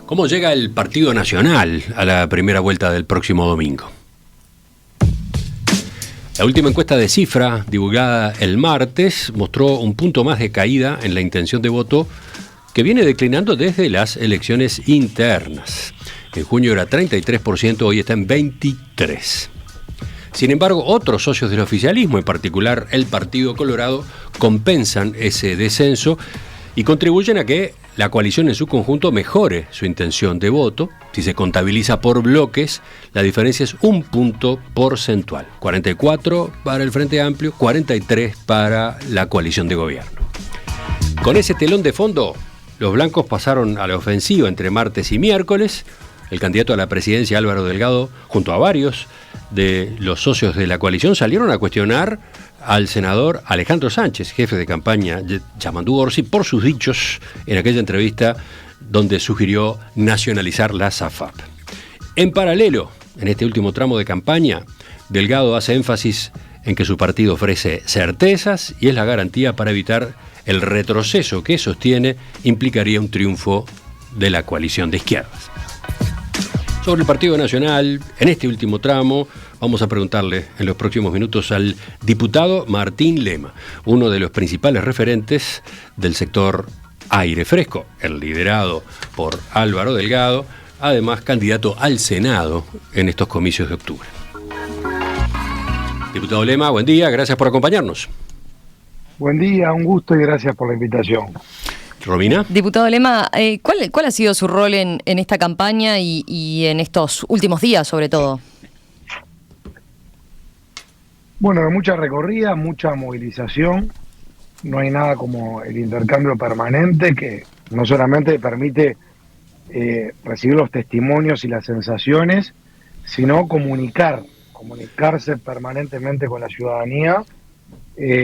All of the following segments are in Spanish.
¿Cómo llega el Partido Nacional a la primera vuelta del próximo domingo? La última encuesta de Cifra, divulgada el martes, mostró un punto más de caída en la intención de voto que viene declinando desde las elecciones internas. En junio era 33%, hoy está en 23%. Sin embargo, otros socios del oficialismo, en particular el Partido Colorado, compensan ese descenso y contribuyen a que la coalición en su conjunto mejore su intención de voto. Si se contabiliza por bloques, la diferencia es un punto porcentual. 44 para el Frente Amplio, 43 para la coalición de gobierno. Con ese telón de fondo, los blancos pasaron a la ofensiva entre martes y miércoles. El candidato a la presidencia, Álvaro Delgado, junto a varios de los socios de la coalición, salieron a cuestionar al senador Alejandro Sánchez, jefe de campaña Yamandú Orsi, por sus dichos en aquella entrevista donde sugirió nacionalizar la SAFAP. En paralelo, en este último tramo de campaña, Delgado hace énfasis en que su partido ofrece certezas y es la garantía para evitar el retroceso que sostiene implicaría un triunfo de la coalición de izquierdas. Sobre el Partido Nacional, en este último tramo, vamos a preguntarle en los próximos minutos al diputado Martín Lema, uno de los principales referentes del sector aire fresco, el liderado por Álvaro Delgado, además candidato al Senado en estos comicios de octubre. Diputado Lema, buen día, gracias por acompañarnos. Buen día, un gusto y gracias por la invitación. Romina. Diputado Lema, ¿cuál ha sido su rol en esta campaña y en estos últimos días, sobre todo? Bueno, mucha recorrida, mucha movilización. No hay nada como el intercambio permanente que no solamente permite recibir los testimonios y las sensaciones, sino comunicarse permanentemente con la ciudadanía,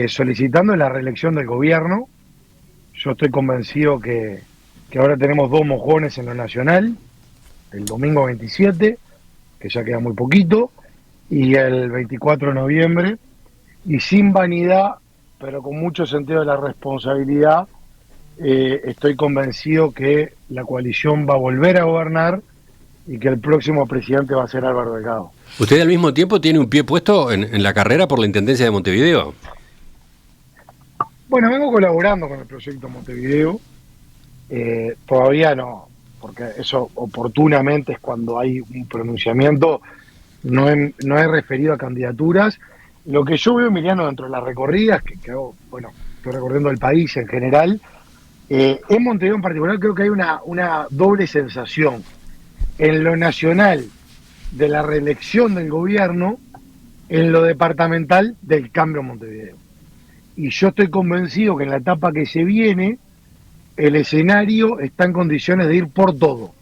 solicitando la reelección del gobierno. Yo estoy convencido que ahora tenemos dos mojones en lo nacional, el domingo 27, que ya queda muy poquito, y el 24 de noviembre, y sin vanidad, pero con mucho sentido de la responsabilidad, estoy convencido que la coalición va a volver a gobernar y que el próximo presidente va a ser Álvaro Delgado. ¿Usted al mismo tiempo tiene un pie puesto en la carrera por la Intendencia de Montevideo? Bueno, vengo colaborando con el proyecto Montevideo, todavía no, porque eso oportunamente es cuando hay un pronunciamiento, no he referido a candidaturas. Lo que yo veo, Emiliano, dentro de las recorridas, que bueno, estoy recorriendo el país en general, en Montevideo en particular creo que hay una doble sensación. En lo nacional de la reelección del gobierno, en lo departamental del cambio en Montevideo. Y yo estoy convencido que en la etapa que se viene, el escenario está en condiciones de ir por todo,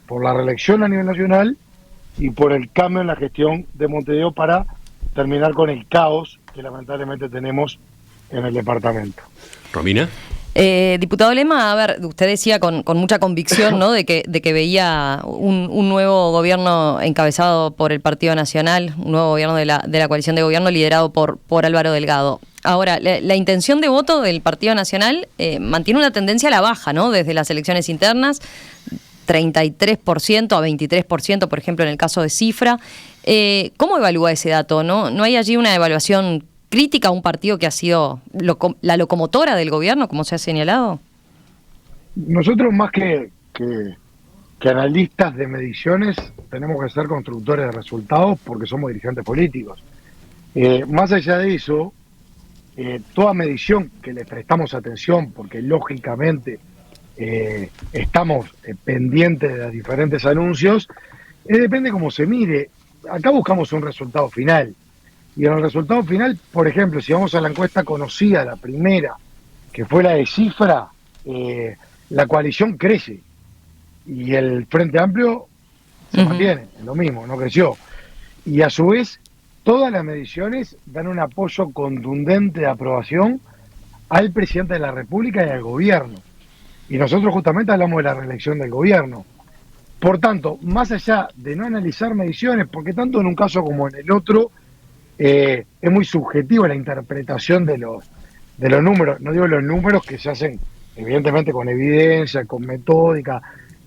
por la reelección a nivel nacional y por el cambio en la gestión de Montevideo para terminar con el caos que lamentablemente tenemos en el departamento. Romina. Diputado Lema, a ver, usted decía con mucha convicción, ¿no?, de que veía un nuevo gobierno encabezado por el Partido Nacional, un nuevo gobierno de la coalición de gobierno liderado por Álvaro Delgado. Ahora, la intención de voto del Partido Nacional mantiene una tendencia a la baja, ¿no?, desde las elecciones internas, 33% a 23%, por ejemplo, en el caso de Cifra. ¿Cómo evalúa ese dato? ¿No hay allí una evaluación crítica a un partido que ha sido la locomotora del gobierno, como se ha señalado? Nosotros, más que analistas de mediciones, tenemos que ser constructores de resultados porque somos dirigentes políticos. Más allá de eso, toda medición que le prestamos atención, porque lógicamente estamos pendientes de los diferentes anuncios, depende cómo se mire. Acá buscamos un resultado final. Y en el resultado final, por ejemplo, si vamos a la encuesta conocida, la primera, que fue la de Cifra, la coalición crece y el Frente Amplio se mantiene, es lo mismo, no creció. Y a su vez, todas las mediciones dan un apoyo contundente de aprobación al presidente de la República y al gobierno. Y nosotros justamente hablamos de la reelección del gobierno. Por tanto, más allá de no analizar mediciones, porque tanto en un caso como en el otro, es muy subjetiva la interpretación de los números. No digo los números que se hacen evidentemente con evidencia, con metódica,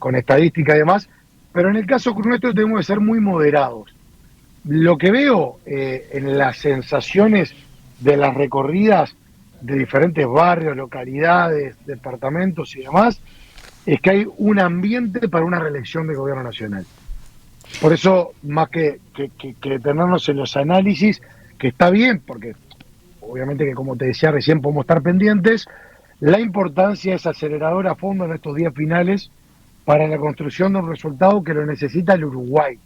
con estadística y demás, pero en el caso nuestro tenemos que ser muy moderados. Lo que veo en las sensaciones de las recorridas de diferentes barrios, localidades, departamentos y demás, es que hay un ambiente para una reelección de gobierno nacional. Por eso, más que detenernos en los análisis, que está bien, porque obviamente que como te decía recién podemos estar pendientes, la importancia es aceleradora a fondo en estos días finales para la construcción de un resultado que lo necesita el Uruguay.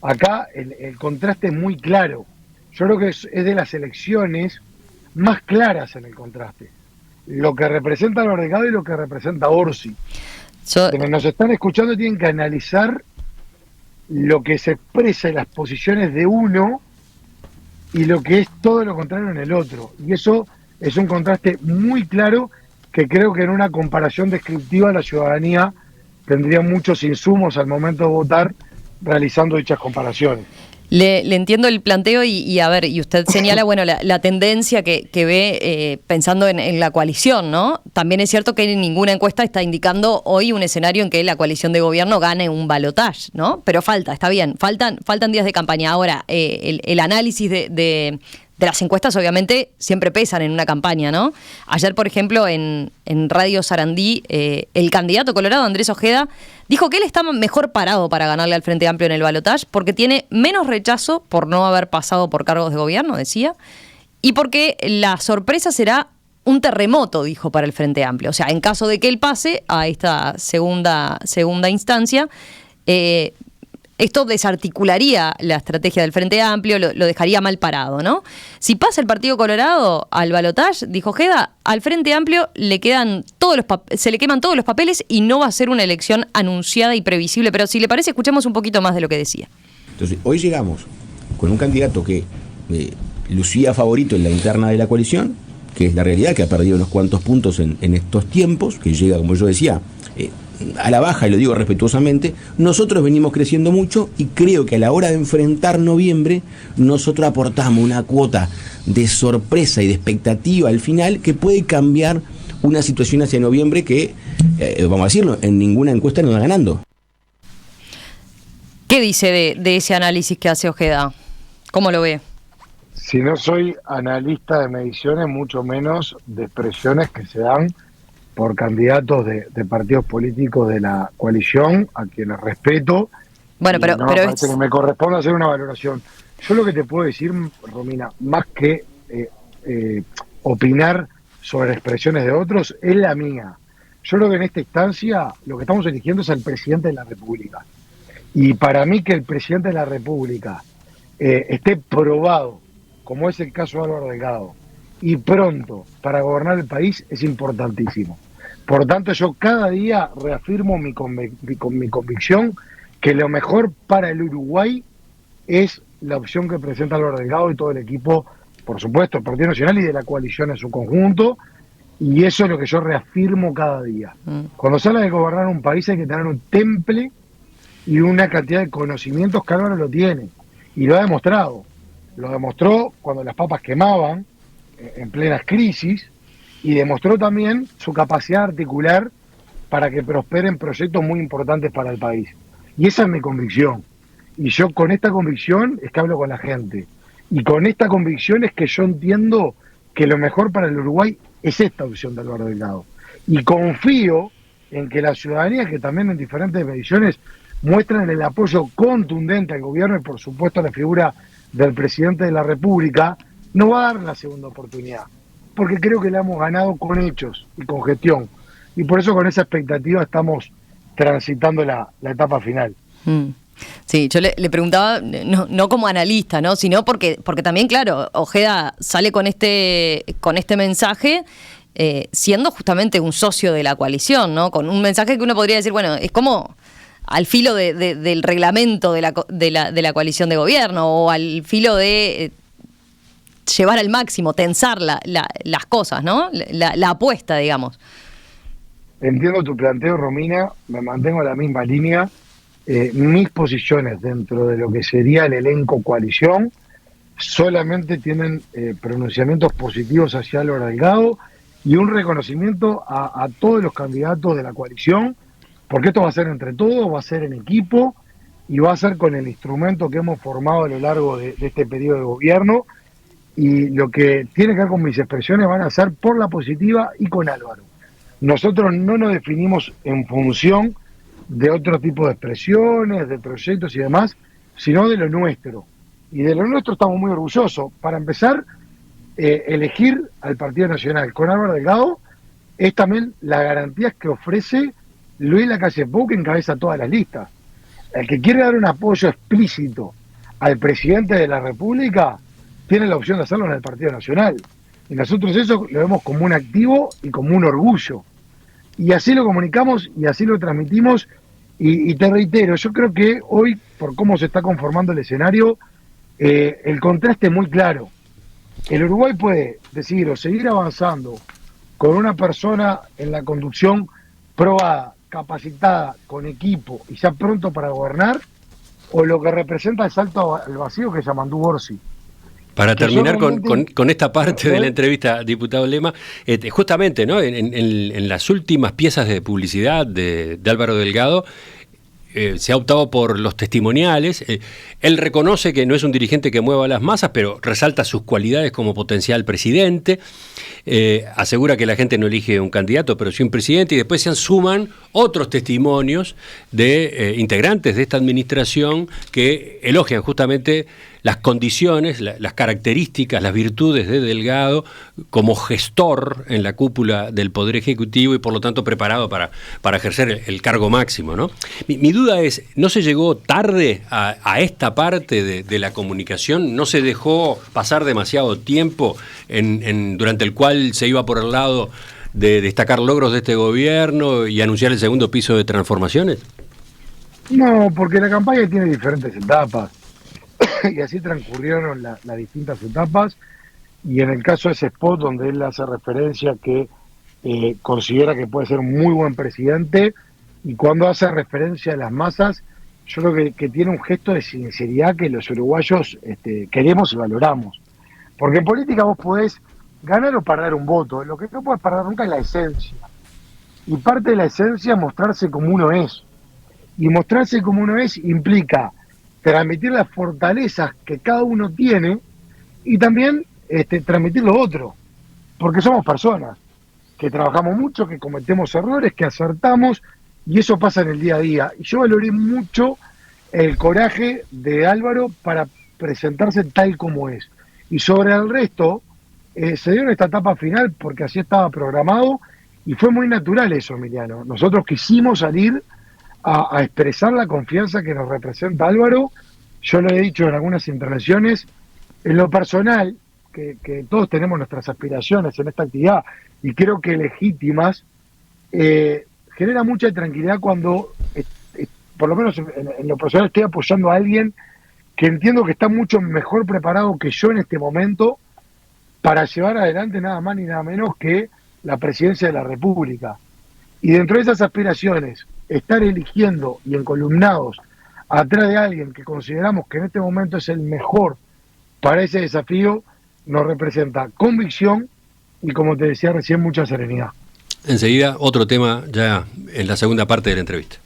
Acá el contraste es muy claro. Yo creo que es de las elecciones más claras en el contraste. Lo que representa Álvaro Delgado y lo que representa Orsi. Quienes nos están escuchando tienen que analizar lo que se expresa en las posiciones de uno y lo que es todo lo contrario en el otro. Y eso es un contraste muy claro que creo que en una comparación descriptiva la ciudadanía tendría muchos insumos al momento de votar realizando dichas comparaciones. Le entiendo el planteo y a ver, y usted señala, bueno, la tendencia que ve pensando en la coalición, ¿no? También es cierto que ninguna encuesta está indicando hoy un escenario en que la coalición de gobierno gane un balotaje, ¿no? Pero está bien, faltan días de campaña. Ahora, el análisis de las encuestas obviamente siempre pesan en una campaña, ¿no? Ayer, por ejemplo, en Radio Sarandí, el candidato colorado, Andrés Ojeda, dijo que él está mejor parado para ganarle al Frente Amplio en el balotaje porque tiene menos rechazo por no haber pasado por cargos de gobierno, decía, y porque la sorpresa será un terremoto, dijo, para el Frente Amplio. O sea, en caso de que él pase a esta segunda instancia, esto desarticularía la estrategia del Frente Amplio, lo dejaría mal parado, ¿no? Si pasa el Partido Colorado al balotaje, dijo Ojeda, al Frente Amplio se le queman todos los papeles y no va a ser una elección anunciada y previsible. Pero si le parece, escuchemos un poquito más de lo que decía. Entonces, hoy llegamos con un candidato que lucía favorito en la interna de la coalición, que es la realidad, que ha perdido unos cuantos puntos en estos tiempos, que llega, como yo decía, a la baja, y lo digo respetuosamente. Nosotros venimos creciendo mucho y creo que a la hora de enfrentar noviembre nosotros aportamos una cuota de sorpresa y de expectativa al final que puede cambiar una situación hacia noviembre que, vamos a decirlo, en ninguna encuesta nos va ganando. ¿Qué dice de ese análisis que hace Ojeda? ¿Cómo lo ve? Si no soy analista de mediciones, mucho menos de expresiones que se dan por candidatos de partidos políticos de la coalición, a quienes respeto. Bueno, pero que me corresponde hacer una valoración. Yo lo que te puedo decir, Romina, más que opinar sobre expresiones de otros, es la mía. Yo creo que en esta instancia lo que estamos eligiendo es al presidente de la República. Y para mí que el presidente de la República esté probado, como es el caso de Álvaro Delgado, y pronto para gobernar el país, es importantísimo. Por tanto, yo cada día reafirmo mi convicción que lo mejor para el Uruguay es la opción que presenta Álvaro Delgado y todo el equipo, por supuesto, el Partido Nacional y de la coalición en su conjunto, y eso es lo que yo reafirmo cada día. Cuando se habla de gobernar un país hay que tener un temple y una cantidad de conocimientos que Álvaro lo tiene, y lo ha demostrado. Lo demostró cuando las papas quemaban, en plenas crisis, y demostró también su capacidad de articular para que prosperen proyectos muy importantes para el país. Y esa es mi convicción. Y yo con esta convicción es que hablo con la gente. Y con esta convicción es que yo entiendo que lo mejor para el Uruguay es esta opción de Álvaro Delgado. Y confío en que la ciudadanía, que también en diferentes mediciones muestran el apoyo contundente al gobierno y por supuesto a la figura del presidente de la República, no va a dar la segunda oportunidad, porque creo que la hemos ganado con hechos y con gestión. Y por eso con esa expectativa estamos transitando la etapa final. Sí, yo le preguntaba, no como analista, ¿no? Sino porque también, claro, Ojeda sale con este mensaje siendo justamente un socio de la coalición, ¿no? Con un mensaje que uno podría decir, bueno, es como al filo del reglamento de la coalición de gobierno, o al filo de llevar al máximo, tensar las cosas, ¿no? La apuesta, digamos. Entiendo tu planteo, Romina, me mantengo en la misma línea. Mis posiciones dentro de lo que sería el elenco coalición solamente tienen pronunciamientos positivos hacia Álvaro Delgado y un reconocimiento a todos los candidatos de la coalición porque esto va a ser entre todos, va a ser en equipo y va a ser con el instrumento que hemos formado a lo largo de este periodo de gobierno, y lo que tiene que ver con mis expresiones van a ser por la positiva y con Álvaro. Nosotros no nos definimos en función de otro tipo de expresiones, de proyectos y demás, sino de lo nuestro. Y de lo nuestro estamos muy orgullosos. Para empezar, elegir al Partido Nacional con Álvaro Delgado es también la garantía que ofrece Luis Lacalle Pou, que encabeza todas las listas. El que quiere dar un apoyo explícito al presidente de la República tiene la opción de hacerlo en el Partido Nacional. Y nosotros eso lo vemos como un activo y como un orgullo. Y así lo comunicamos y así lo transmitimos. Y te reitero, yo creo que hoy, por cómo se está conformando el escenario, el contraste es muy claro. El Uruguay puede decidir o seguir avanzando con una persona en la conducción probada, capacitada, con equipo y ya pronto para gobernar, o lo que representa el salto al vacío que es Yamandú Orsi. Para terminar con esta parte de la entrevista, diputado Lema, justamente, ¿no? En las últimas piezas de publicidad de Álvaro Delgado, se ha optado por los testimoniales. Él reconoce que no es un dirigente que mueva las masas, pero resalta sus cualidades como potencial presidente. Asegura que la gente no elige un candidato, pero sí un presidente, y después se suman otros testimonios de integrantes de esta administración que elogian justamente las condiciones, las características, las virtudes de Delgado como gestor en la cúpula del Poder Ejecutivo y por lo tanto preparado para ejercer el cargo máximo, ¿no? Mi duda es, ¿no se llegó tarde a esta parte de la comunicación? ¿No se dejó pasar demasiado tiempo durante el cual se iba por el lado de destacar logros de este gobierno y anunciar el segundo piso de transformaciones? No, porque la campaña tiene diferentes etapas. Y así transcurrieron las distintas etapas, y en el caso de ese spot donde él hace referencia que considera que puede ser un muy buen presidente, y cuando hace referencia a las masas, yo creo que tiene un gesto de sinceridad que los uruguayos queremos y valoramos. Porque en política vos podés ganar o perder un voto, lo que no puedes perder nunca es la esencia. Y parte de la esencia es mostrarse como uno es. Y mostrarse como uno es implica transmitir las fortalezas que cada uno tiene y también transmitir lo otro, porque somos personas que trabajamos mucho, que cometemos errores, que acertamos, y eso pasa en el día a día. Y yo valoré mucho el coraje de Álvaro para presentarse tal como es. Y sobre el resto, se dio en esta etapa final porque así estaba programado, y fue muy natural eso, Emiliano. Nosotros quisimos salir a expresar la confianza que nos representa Álvaro. Yo lo he dicho en algunas intervenciones, en lo personal, que todos tenemos nuestras aspiraciones en esta actividad, y creo que legítimas, genera mucha tranquilidad cuando, por lo menos en lo personal, estoy apoyando a alguien que entiendo que está mucho mejor preparado que yo en este momento para llevar adelante nada más ni nada menos que la presidencia de la República. Y dentro de esas aspiraciones, estar eligiendo y encolumnados atrás de alguien que consideramos que en este momento es el mejor para ese desafío, nos representa convicción y, como te decía recién, mucha serenidad. Enseguida, otro tema ya en la segunda parte de la entrevista.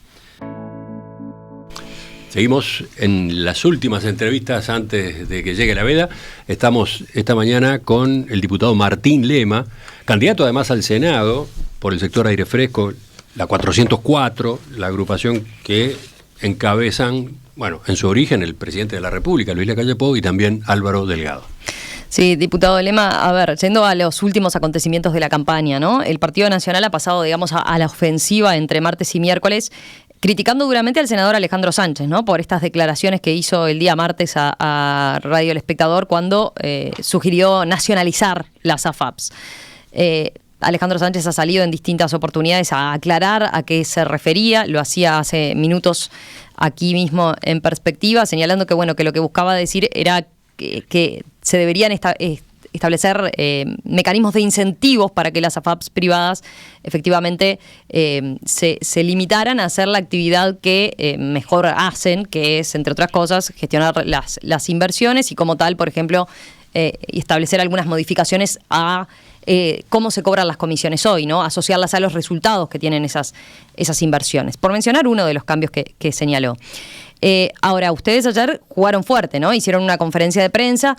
Seguimos en las últimas entrevistas antes de que llegue la veda. Estamos esta mañana con el diputado Martín Lema, candidato además al Senado por el sector Aire Fresco, la 404, la agrupación que encabezan, bueno, en su origen el presidente de la República, Luis Lacalle Pou, y también Álvaro Delgado. Sí, diputado Lema, a ver, yendo a los últimos acontecimientos de la campaña, ¿no? El Partido Nacional ha pasado, digamos, a la ofensiva entre martes y miércoles, criticando duramente al senador Alejandro Sánchez, ¿no? Por estas declaraciones que hizo el día martes a Radio El Espectador cuando sugirió nacionalizar las AFAPs. Alejandro Sánchez ha salido en distintas oportunidades a aclarar a qué se refería, lo hacía hace minutos aquí mismo en Perspectiva, señalando que, bueno, que lo que buscaba decir era que se deberían establecer mecanismos de incentivos para que las AFAPs privadas efectivamente se limitaran a hacer la actividad que mejor hacen, que es, entre otras cosas, gestionar las inversiones y como tal, por ejemplo, establecer algunas modificaciones a cómo se cobran las comisiones hoy, ¿no? Asociarlas a los resultados que tienen esas inversiones. Por mencionar uno de los cambios que señaló. Ahora, ustedes ayer jugaron fuerte, ¿no? Hicieron una conferencia de prensa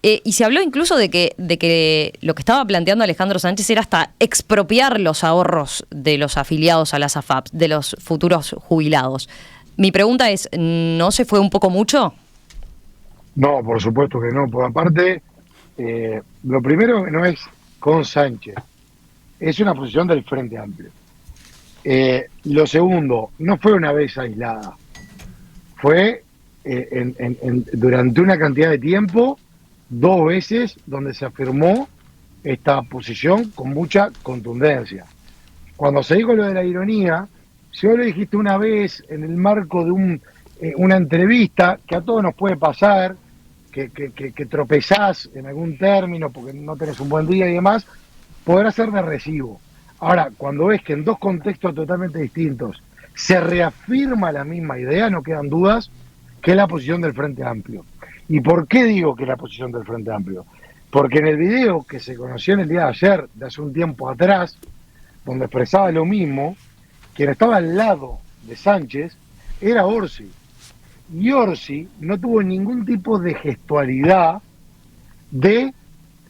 y se habló incluso de que lo que estaba planteando Alejandro Sánchez era hasta expropiar los ahorros de los afiliados a las AFAPs, de los futuros jubilados. Mi pregunta es, ¿no se fue un poco mucho? No, por supuesto que no. Por aparte, lo primero no es con Sánchez, es una posición del Frente Amplio. Lo segundo, no fue una vez aislada, fue durante una cantidad de tiempo, 2 veces donde se afirmó esta posición con mucha contundencia. Cuando se dijo lo de la ironía, si vos lo dijiste una vez en el marco de una entrevista, que a todos nos puede pasar, que tropezás en algún término porque no tenés un buen día y demás, podrá ser de recibo. Ahora, cuando ves que en 2 contextos totalmente distintos se reafirma la misma idea, no quedan dudas que es la posición del Frente Amplio. ¿Y por qué digo que es la posición del Frente Amplio? Porque en el video que se conoció en el día de ayer, de hace un tiempo atrás, donde expresaba lo mismo, quien estaba al lado de Sánchez era Orsi. Y Orsi no tuvo ningún tipo de gestualidad de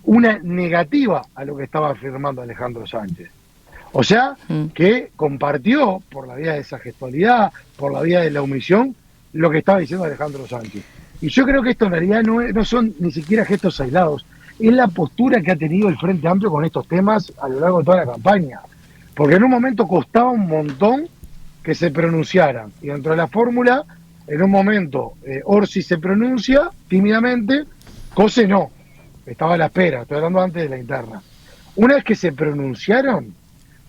una negativa a lo que estaba afirmando Alejandro Sánchez. O sea, que compartió por la vía de esa gestualidad, por la vía de la omisión, lo que estaba diciendo Alejandro Sánchez. Y yo creo que esto en realidad no son ni siquiera gestos aislados, es la postura que ha tenido el Frente Amplio con estos temas a lo largo de toda la campaña. Porque en un momento costaba un montón que se pronunciaran. Y dentro de la fórmula, en un momento, Orsi se pronuncia tímidamente, Cose no. Estaba a la espera, estoy hablando antes de la interna. Una vez que se pronunciaron,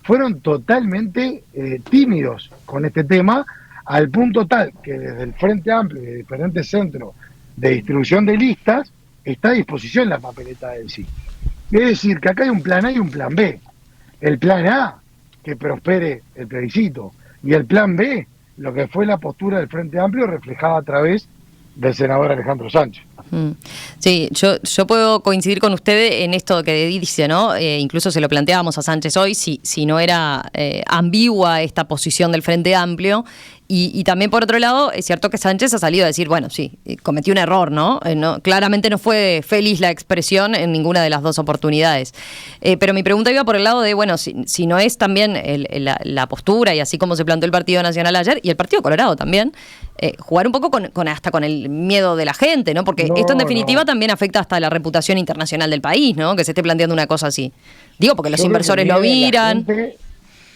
fueron totalmente tímidos con este tema, al punto tal que desde el Frente Amplio y de diferentes centros de distribución de listas, está a disposición la papeleta del sí. Es decir, que acá hay un plan A y un plan B. El plan A, que prospere el plebiscito, y el plan B, lo que fue la postura del Frente Amplio reflejada a través del senador Alejandro Sánchez. Sí, yo puedo coincidir con usted en esto que dice, ¿no? Incluso se lo planteábamos a Sánchez hoy, si no era ambigua esta posición del Frente Amplio. Y también, por otro lado, es cierto que Sánchez ha salido a decir, bueno, sí, cometió un error, ¿no? Claramente no fue feliz la expresión en ninguna de las 2 oportunidades. Pero mi pregunta iba por el lado de, bueno, si no es también la postura, y así como se planteó el Partido Nacional ayer, y el Partido Colorado también, jugar un poco hasta con el miedo de la gente, ¿no? Porque esto en definitiva también afecta hasta la reputación internacional del país, ¿no? Que se esté planteando una cosa así. Digo, porque los inversores lo miran.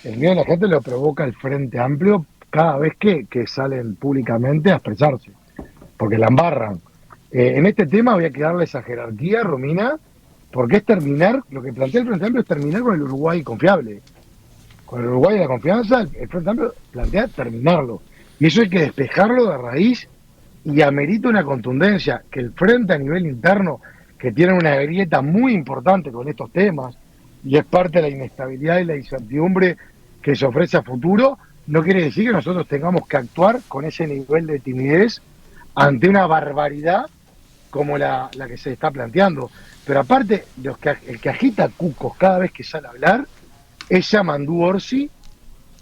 El miedo de la gente lo provoca el Frente Amplio cada vez que salen públicamente a expresarse, porque la embarran. En este tema había que darle esa jerarquía, Romina, porque es terminar, lo que plantea el Frente Amplio es terminar con el Uruguay confiable. Con el Uruguay de la confianza, el Frente Amplio plantea terminarlo. Y eso hay que despejarlo de raíz y amerita una contundencia que el Frente a nivel interno, que tiene una grieta muy importante con estos temas, y es parte de la inestabilidad y la incertidumbre que se ofrece a futuro, no quiere decir que nosotros tengamos que actuar con ese nivel de timidez ante una barbaridad como la que se está planteando. Pero aparte, el que agita cucos cada vez que sale a hablar es Yamandú Orsi,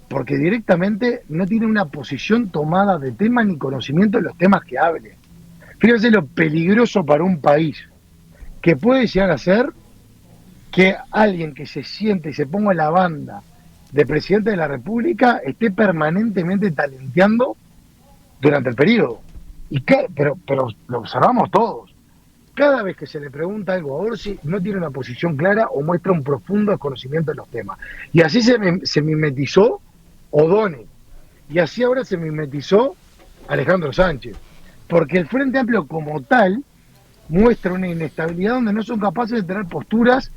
porque directamente no tiene una posición tomada de tema ni conocimiento de los temas que hable. Fíjense lo peligroso para un país que puede llegar a ser que alguien que se siente y se ponga en la banda de presidente de la República esté permanentemente talenteando durante el periodo. Pero lo observamos todos. Cada vez que se le pregunta algo a Orsi, no tiene una posición clara o muestra un profundo desconocimiento de los temas. Y así se mimetizó O'Donnell. Y así ahora se mimetizó Alejandro Sánchez. Porque el Frente Amplio como tal muestra una inestabilidad donde no son capaces de tener posturas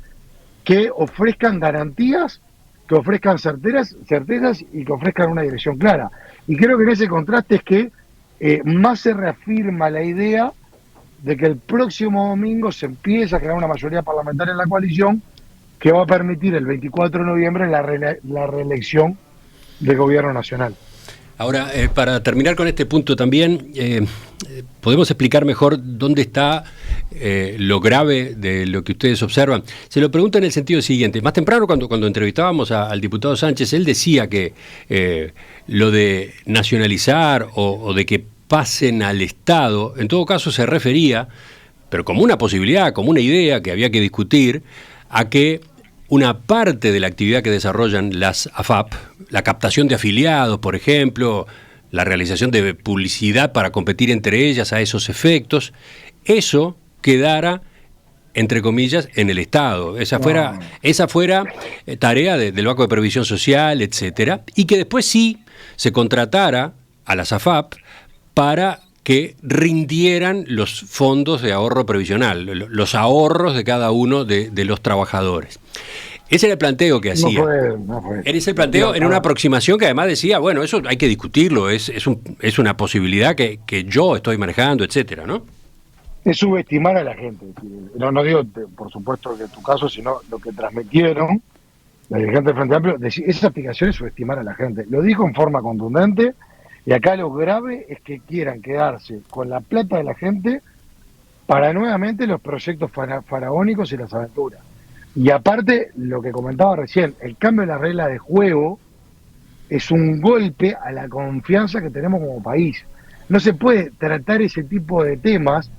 que ofrezcan garantías, que ofrezcan certezas y que ofrezcan una dirección clara. Y creo que en ese contraste es que más se reafirma la idea de que el próximo domingo se empieza a crear una mayoría parlamentaria en la coalición que va a permitir el 24 de noviembre la reelección del gobierno nacional. Ahora, para terminar con este punto también, ¿podemos explicar mejor dónde está lo grave de lo que ustedes observan? Se lo pregunto en el sentido siguiente. Más temprano, cuando entrevistábamos al diputado Sánchez, él decía que lo de nacionalizar o de que pasen al Estado, en todo caso se refería, pero como una posibilidad, como una idea que había que discutir, a que una parte de la actividad que desarrollan las AFAP, la captación de afiliados, por ejemplo, la realización de publicidad para competir entre ellas a esos efectos, eso quedara, entre comillas, en el Estado. Esa fuera tarea del Banco de Previsión Social, etcétera, y que después sí se contratara a las AFAP para que rindieran los fondos de ahorro previsional, los ahorros de cada uno de los trabajadores. Ese era el planteo que hacía. No fue. Era ese el planteo en una aproximación que además decía, bueno, eso hay que discutirlo, es una posibilidad que yo estoy manejando, etcétera, ¿no? Es subestimar a la gente. No digo, por supuesto, que en tu caso, sino lo que transmitieron la dirigente del Frente Amplio, esa aplicación es subestimar a la gente. Lo dijo en forma contundente, y acá lo grave es que quieran quedarse con la plata de la gente para nuevamente los proyectos faraónicos y las aventuras. Y aparte, lo que comentaba recién, el cambio de la regla de juego es un golpe a la confianza que tenemos como país. No se puede tratar ese tipo de temas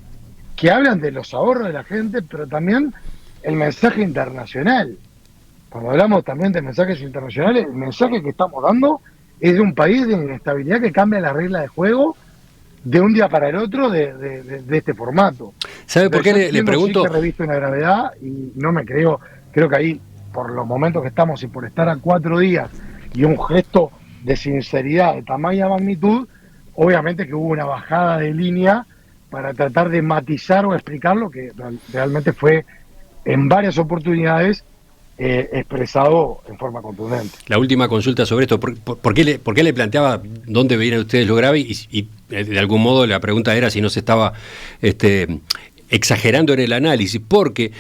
que hablan de los ahorros de la gente, pero también el mensaje internacional. Cuando hablamos también de mensajes internacionales, el mensaje que estamos dando es de un país de inestabilidad que cambia la regla de juego de un día para el otro de este formato. ¿Sabe por qué le pregunto? Sí que reviste una gravedad y no me creo que ahí, por los momentos que estamos y por estar a 4 días y un gesto de sinceridad de tamaña magnitud, obviamente que hubo una bajada de línea para tratar de matizar o explicar lo que realmente fue en varias oportunidades expresado en forma contundente. La última consulta sobre esto, ¿por qué le planteaba dónde veían ustedes lo grave? Y de algún modo la pregunta era si no se estaba exagerando en el análisis, porque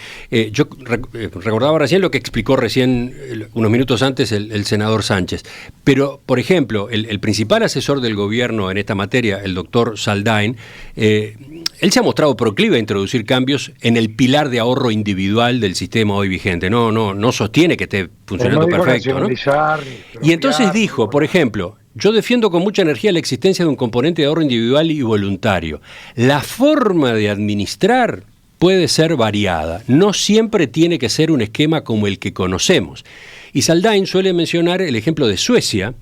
yo recordaba recién lo que explicó recién, unos minutos antes, el senador Sánchez. Pero, por ejemplo, el principal asesor del gobierno en esta materia, el doctor Saldain, él se ha mostrado proclive a introducir cambios en el pilar de ahorro individual del sistema hoy vigente. No sostiene que esté funcionando perfecto, ¿no? Y entonces dijo, por ejemplo, yo defiendo con mucha energía la existencia de un componente de ahorro individual y voluntario. La forma de administrar puede ser variada. No siempre tiene que ser un esquema como el que conocemos. Y Saldain suele mencionar el ejemplo de Suecia,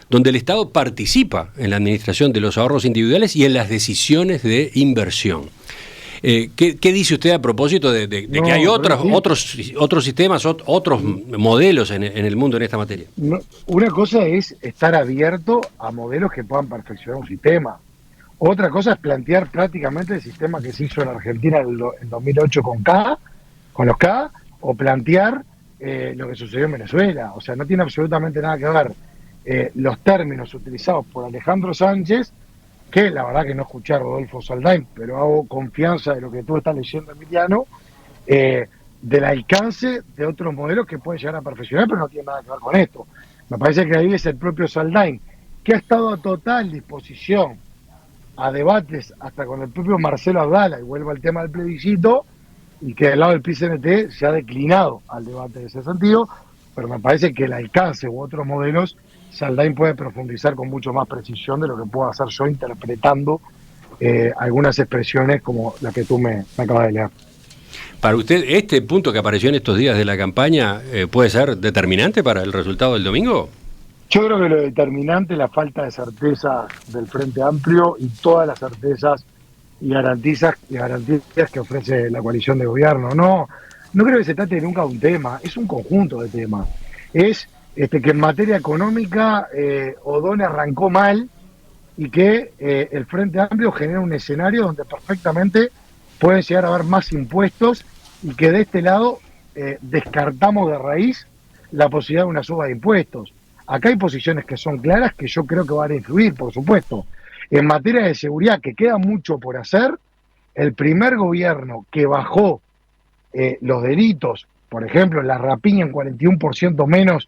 donde el Estado participa en la administración de los ahorros individuales y en las decisiones de inversión. ¿Qué dice usted a propósito de que hay otros sistemas, otros modelos en el mundo en esta materia? No, una cosa es estar abierto a modelos que puedan perfeccionar un sistema. Otra cosa es plantear prácticamente el sistema que se hizo en Argentina en 2008 con los K, o plantear lo que sucedió en Venezuela. O sea, no tiene absolutamente nada que ver los términos utilizados por Alejandro Sánchez, que la verdad que no escuché a Rodolfo Saldain, pero hago confianza de lo que tú estás leyendo, Emiliano, del alcance de otros modelos que pueden llegar a perfeccionar, pero no tiene nada que ver con esto. Me parece que ahí es el propio Saldain, que ha estado a total disposición a debates hasta con el propio Marcelo Abdala, y vuelvo al tema del plebiscito, y que del lado del PCNT se ha declinado al debate en ese sentido, pero me parece que el alcance u otros modelos, Saldain puede profundizar con mucho más precisión de lo que puedo hacer yo interpretando algunas expresiones como la que tú me acabas de leer. Para usted, ¿este punto que apareció en estos días de la campaña puede ser determinante para el resultado del domingo? Yo creo que lo determinante es la falta de certeza del Frente Amplio y todas las certezas y garantías que ofrece la coalición de gobierno. No creo que se trate nunca de un tema, es un conjunto de temas. Es que en materia económica O'Donnell arrancó mal y que el Frente Amplio genera un escenario donde perfectamente pueden llegar a haber más impuestos y que de este lado descartamos de raíz la posibilidad de una suba de impuestos. Acá hay posiciones que son claras que yo creo que van a influir, por supuesto. En materia de seguridad, que queda mucho por hacer, el primer gobierno que bajó los delitos, por ejemplo, la rapiña en 41% menos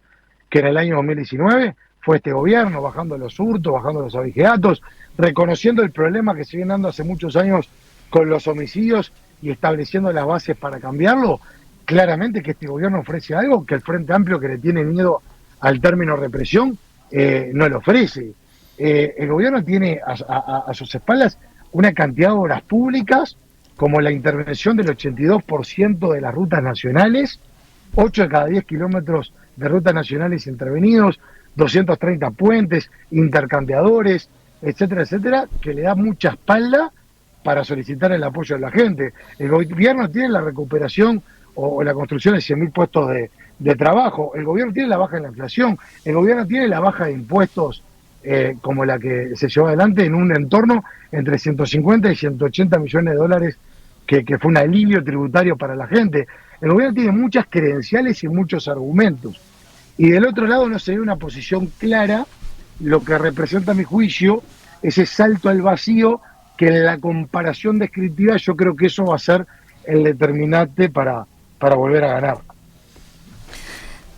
que en el año 2019, fue este gobierno, bajando los hurtos, bajando los abigeatos, reconociendo el problema que se viene dando hace muchos años con los homicidios y estableciendo las bases para cambiarlo. Claramente que este gobierno ofrece algo que el Frente Amplio, que le tiene miedo al término represión, no lo ofrece. El gobierno tiene a sus espaldas una cantidad de obras públicas, como la intervención del 82% de las rutas nacionales, 8 de cada 10 kilómetros de rutas nacionales intervenidos, 230 puentes, intercambiadores, etcétera, etcétera, que le da mucha espalda para solicitar el apoyo de la gente. El gobierno tiene la recuperación o la construcción de 100.000 puestos de trabajo, el gobierno tiene la baja de la inflación, el gobierno tiene la baja de impuestos como la que se llevó adelante en un entorno entre 150 y 180 millones de dólares, que fue un alivio tributario para la gente. El gobierno tiene muchas credenciales y muchos argumentos. Y del otro lado no se ve una posición clara, lo que representa a mi juicio ese salto al vacío, que en la comparación descriptiva yo creo que eso va a ser el determinante para volver a ganar.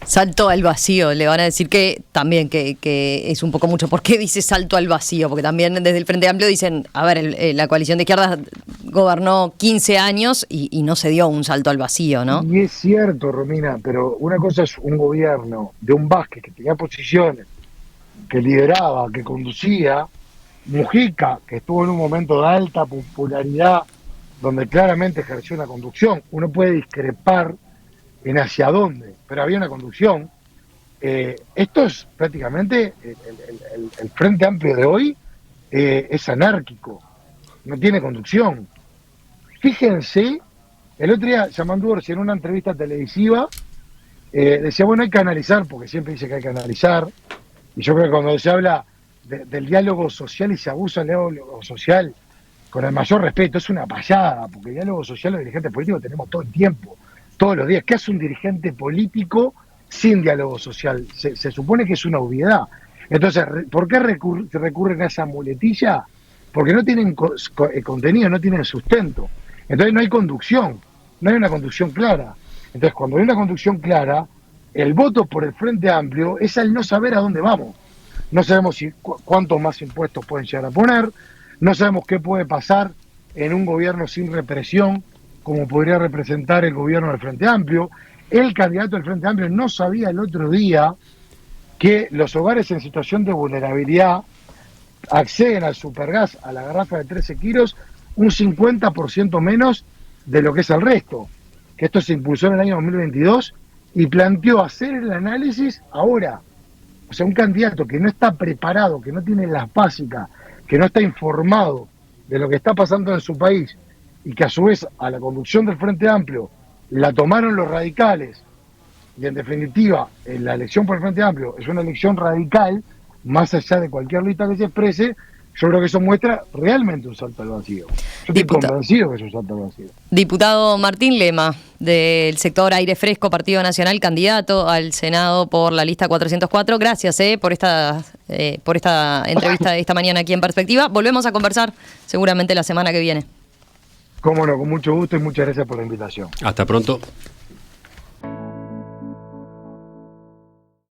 Salto al vacío, le van a decir que también que es un poco mucho. ¿Por qué dice salto al vacío? Porque también desde el Frente Amplio dicen, a ver, la coalición de izquierdas gobernó 15 años y no se dio un salto al vacío, ¿no? Y es cierto, Romina, pero una cosa es un gobierno de un Vázquez que tenía posiciones, que lideraba, que conducía, Mujica, que estuvo en un momento de alta popularidad, donde claramente ejerció una conducción. Uno puede discrepar en hacia dónde, pero había una conducción. Esto es prácticamente el Frente Amplio de hoy, es anárquico, no tiene conducción. Fíjense, el otro día Yamandu Orsi en una entrevista televisiva decía, bueno, hay que analizar, porque siempre dice que hay que analizar, y yo creo que cuando se habla del diálogo social y se abusa del diálogo social con el mayor respeto, es una payada, porque el diálogo social los dirigentes políticos tenemos todo el tiempo, todos los días. ¿Qué hace un dirigente político sin diálogo social? Se supone que es una obviedad. Entonces, ¿por qué recurren a esa muletilla? Porque no tienen contenido, no tienen sustento. Entonces no hay conducción, no hay una conducción clara. Entonces, cuando hay una conducción clara, el voto por el Frente Amplio es al no saber a dónde vamos. No sabemos cuántos más impuestos pueden llegar a poner, no sabemos qué puede pasar en un gobierno sin represión, como podría representar el gobierno del Frente Amplio. El candidato del Frente Amplio no sabía el otro día que los hogares en situación de vulnerabilidad acceden al supergas, a la garrafa de 13 kilos, un 50% menos de lo que es el resto. Que esto se impulsó en el año 2022 y planteó hacer el análisis ahora. O sea, un candidato que no está preparado, que no tiene las básicas, que no está informado de lo que está pasando en su país, y que a su vez a la conducción del Frente Amplio la tomaron los radicales, y en definitiva la elección por el Frente Amplio es una elección radical, más allá de cualquier lista que se exprese, yo creo que eso muestra realmente un salto al vacío. Yo estoy convencido que es un salto al vacío. Diputado Martín Lema, del sector Aire Fresco, Partido Nacional, candidato al Senado por la lista 404. Gracias por esta entrevista de esta mañana aquí en Perspectiva. Volvemos a conversar seguramente la semana que viene. Cómo no, con mucho gusto y muchas gracias por la invitación. Hasta pronto.